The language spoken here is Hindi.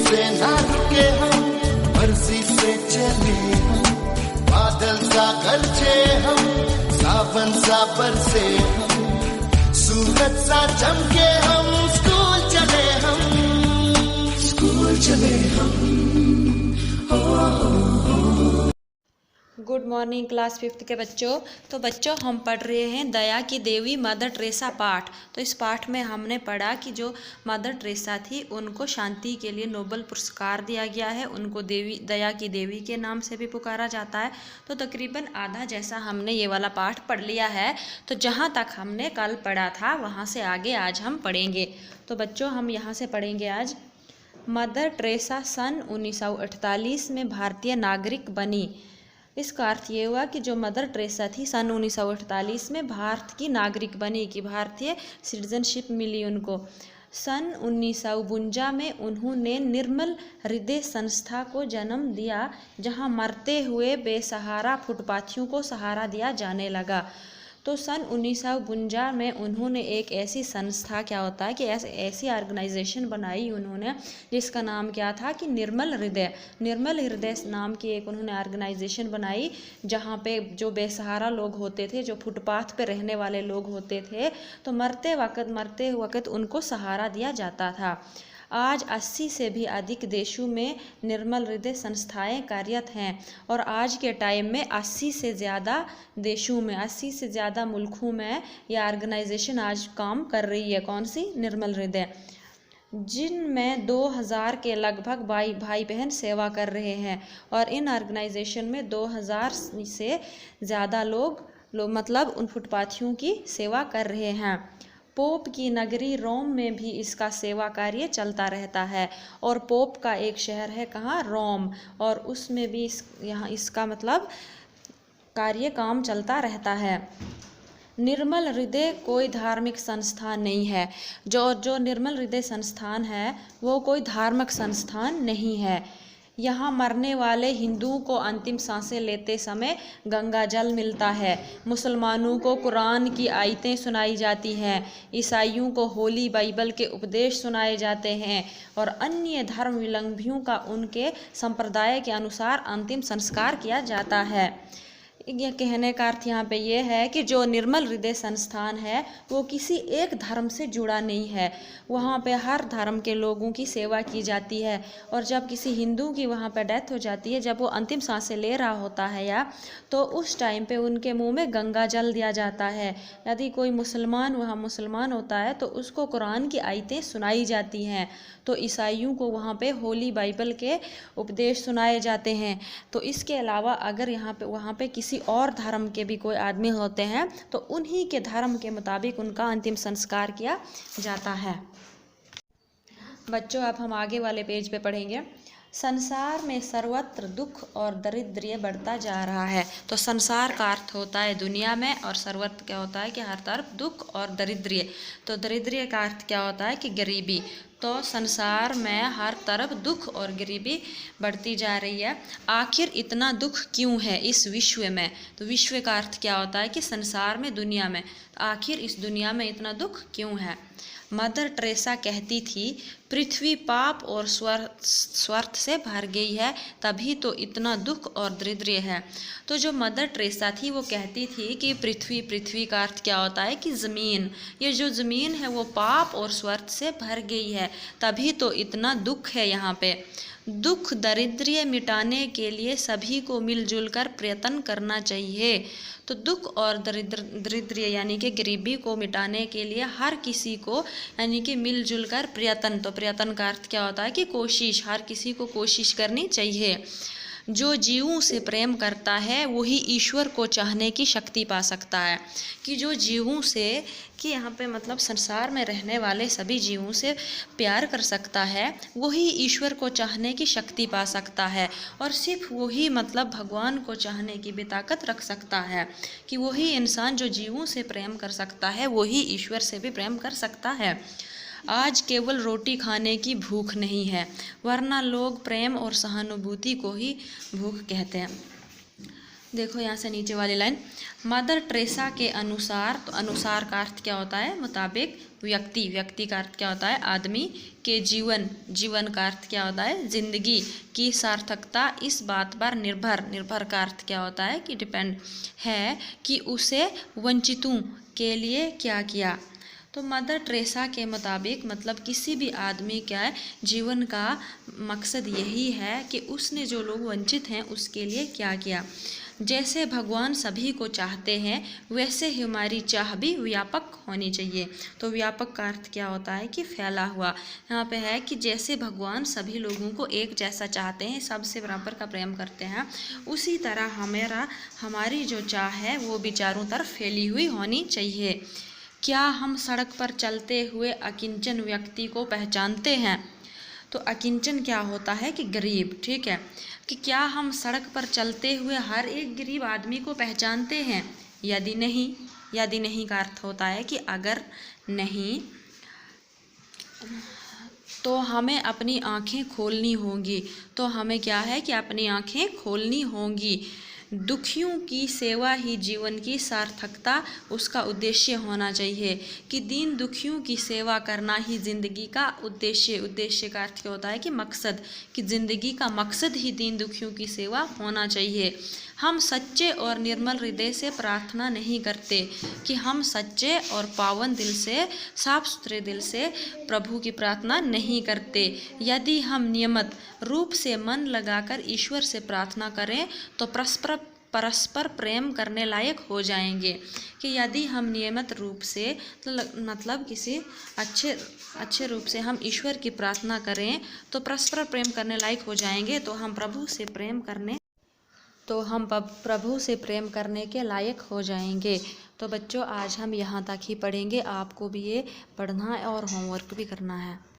से ना रुके हम, मर्जी से चले हम, बादल सा गरजे हम, सावन सा बरसे हम, सूरज सा चमके हम, स्कूल चले हम। गुड मॉर्निंग क्लास 5th के बच्चों। तो बच्चों हम पढ़ रहे हैं दया की देवी मदर टेरेसा पाठ। तो इस पाठ में हमने पढ़ा कि जो मदर टेरेसा थी उनको शांति के लिए नोबेल पुरस्कार दिया गया है, उनको देवी दया की देवी के नाम से भी पुकारा जाता है। तो तकरीबन आधा जैसा हमने ये वाला पाठ पढ़ लिया है। तो जहाँ तक हमने कल पढ़ा था वहाँ से आगे आज हम पढ़ेंगे। तो बच्चों हम यहाँ से पढ़ेंगे आज। मदर टेरेसा सन 1948 में भारतीय नागरिक बनी। इसका अर्थ ये हुआ कि जो मदर टेरेसा थी सन 1948 में भारत की नागरिक बनी, कि भारतीय सिटीजनशिप मिली उनको। सन 1952 में उन्होंने निर्मल हृदय संस्था को जन्म दिया, जहां मरते हुए बेसहारा फुटपाथियों को सहारा दिया जाने लगा। तो सन 1952 में उन्होंने एक ऐसी संस्था, क्या होता है कि ऐसी ऑर्गेनाइजेशन बनाई उन्होंने, जिसका नाम क्या था कि निर्मल हृदय नाम की एक उन्होंने ऑर्गेनाइजेशन बनाई, जहाँ पे जो बेसहारा लोग होते थे, जो फुटपाथ पे रहने वाले लोग होते थे, तो मरते वक्त उनको सहारा दिया जाता था। आज 80 से भी अधिक देशों में निर्मल हृदय संस्थाएं कार्यरत हैं और आज के टाइम में 80 से ज़्यादा देशों में, 80 से ज़्यादा मुल्कों में यह ऑर्गेनाइजेशन आज काम कर रही है। कौन सी? निर्मल हृदय, जिनमें 2000 के लगभग भाई बहन सेवा कर रहे हैं। और इन ऑर्गेनाइजेशन में 2000 से ज़्यादा लोग मतलब उन फुटपाथियों की सेवा कर रहे हैं। पोप की नगरी रोम में भी इसका सेवा कार्य चलता रहता है, और पोप का एक शहर है कहाँ? रोम, और उसमें भी यहाँ इसका मतलब कार्य काम चलता रहता है। निर्मल हृदय कोई धार्मिक संस्थान नहीं है। जो निर्मल हृदय संस्थान है वो कोई धार्मिक संस्थान नहीं है। यहाँ मरने वाले हिंदुओं को अंतिम सांसें लेते समय गंगा जल मिलता है, मुसलमानों को कुरान की आयतें सुनाई जाती हैं, ईसाइयों को होली बाइबल के उपदेश सुनाए जाते हैं, और अन्य धर्मावलंबियों का उनके संप्रदाय के अनुसार अंतिम संस्कार किया जाता है। यह कहने का अर्थ यहाँ पे ये है कि जो निर्मल हृदय संस्थान है वो किसी एक धर्म से जुड़ा नहीं है। वहाँ पे हर धर्म के लोगों की सेवा की जाती है, और जब किसी हिंदू की वहाँ पे डेथ हो जाती है, जब वो अंतिम सांसें ले रहा होता है तो उस टाइम पे उनके मुंह में गंगा जल दिया जाता है। यदि कोई मुसलमान वहाँ मुसलमान होता है तो उसको कुरान की आयतें सुनाई जाती हैं। तो ईसाइयों को वहाँ पे होली बाइबल के उपदेश सुनाए जाते हैं। तो इसके अलावा अगर वहाँ पे किसी और धर्म के भी कोई आदमी होते हैं तो उन्हीं के धर्म के मुताबिक उनका अंतिम संस्कार किया जाता है। बच्चों अब हम आगे वाले पेज पे पढ़ेंगे। संसार में सर्वत्र दुख और दारिद्र्य बढ़ता जा रहा है। तो संसार का अर्थ होता है दुनिया में, और सर्वत्र क्या होता है कि हर तरफ दुख और दारिद्र्य। तो दारिद्र्य का अर्थ क्या होता है कि गरीबी। तो संसार में हर तरफ दुख और गरीबी बढ़ती जा रही है। आखिर इतना दुख क्यों है इस विश्व में? तो विश्व का अर्थ क्या होता है कि संसार में, दुनिया में। तो आखिर इस दुनिया में इतना दुख क्यों है? मदर टेरेसा कहती थी पृथ्वी पाप और स्वार्थ से भर गई है, तभी तो इतना दुख और दारिद्र्य है। तो जो मदर टेरेसा थी वो कहती थी कि पृथ्वी का अर्थ क्या होता है कि ज़मीन, ये जो ज़मीन है वो पाप और स्वार्थ से भर गई है, तभी तो इतना दुख है यहाँ पे। दुख दारिद्र्य मिटाने के लिए सभी को मिलजुल कर प्रयत्न करना चाहिए। तो दुख और दारिद्र्य यानी कि गरीबी को मिटाने के लिए हर किसी को यानी कि मिलजुल कर प्रयत्न, तो प्रयत्न का अर्थ क्या होता है कि कोशिश, हर किसी को कोशिश करनी चाहिए। जो जीवों से प्रेम करता है वही ईश्वर को चाहने की शक्ति पा सकता है। कि जो जीवों से, कि यहाँ पे मतलब संसार में रहने वाले सभी जीवों से प्यार कर सकता है, वही ईश्वर को चाहने की शक्ति पा सकता है। और सिर्फ वही मतलब भगवान को चाहने की भी ताकत रख सकता है। कि वही इंसान जो जीवों से प्रेम कर सकता है वही ईश्वर से भी प्रेम कर सकता है। आज केवल रोटी खाने की भूख नहीं है, वरना लोग प्रेम और सहानुभूति को ही भूख कहते हैं। देखो यहाँ से नीचे वाली लाइन, मदर टेरेसा के अनुसार, तो अनुसार का अर्थ क्या होता है? मुताबिक। व्यक्ति, व्यक्ति का अर्थ क्या होता है? आदमी। के जीवन, जीवन का अर्थ क्या होता है? जिंदगी। की सार्थकता इस बात पर निर्भर, निर्भर का अर्थ क्या होता है? कि डिपेंड है कि उसे वंचितों के लिए क्या किया। तो मदर टेरेसा के मुताबिक मतलब किसी भी आदमी का जीवन का मकसद यही है कि उसने जो लोग वंचित हैं उसके लिए क्या किया। जैसे भगवान सभी को चाहते हैं वैसे ही हमारी चाह भी व्यापक होनी चाहिए। तो व्यापक का अर्थ क्या होता है? कि फैला हुआ। यहाँ पे है कि जैसे भगवान सभी लोगों को एक जैसा चाहते हैं, सबसे बराबर का प्रेम करते हैं, उसी तरह हमारी जो चाह है वो भी चारों तरफ फैली हुई होनी चाहिए। क्या हम सड़क पर चलते हुए अकिंचन व्यक्ति को पहचानते हैं? तो अकिंचन क्या होता है? कि गरीब। ठीक है, कि क्या हम सड़क पर चलते हुए हर एक गरीब आदमी को पहचानते हैं? यदि नहीं, यदि नहीं का अर्थ होता है कि अगर नहीं, तो हमें अपनी आँखें खोलनी होंगी। तो हमें क्या है? कि अपनी आँखें खोलनी होंगी। दुखियों की सेवा ही जीवन की सार्थकता, उसका उद्देश्य होना चाहिए। कि दीन दुखियों की सेवा करना ही जिंदगी का उद्देश्य, उद्देश्य का अर्थ क्या होता है? कि मकसद। कि जिंदगी का मकसद ही दीन दुखियों की सेवा होना चाहिए। हम सच्चे और निर्मल हृदय से प्रार्थना नहीं करते, कि हम सच्चे और पावन दिल से, साफ सुथरे दिल से प्रभु की प्रार्थना नहीं करते। यदि हम नियमित रूप से मन लगाकर ईश्वर से प्रार्थना करें तो परस्पर प्रेम करने लायक हो जाएंगे। कि यदि हम नियमित रूप से मतलब किसी अच्छे रूप से हम ईश्वर की प्रार्थना करें तो परस्पर प्रेम करने लायक हो जाएंगे। तो हम प्रभु से प्रेम करने के लायक हो जाएंगे। तो बच्चों आज हम यहाँ तक ही पढ़ेंगे। आपको भी ये पढ़ना है और होमवर्क भी करना है।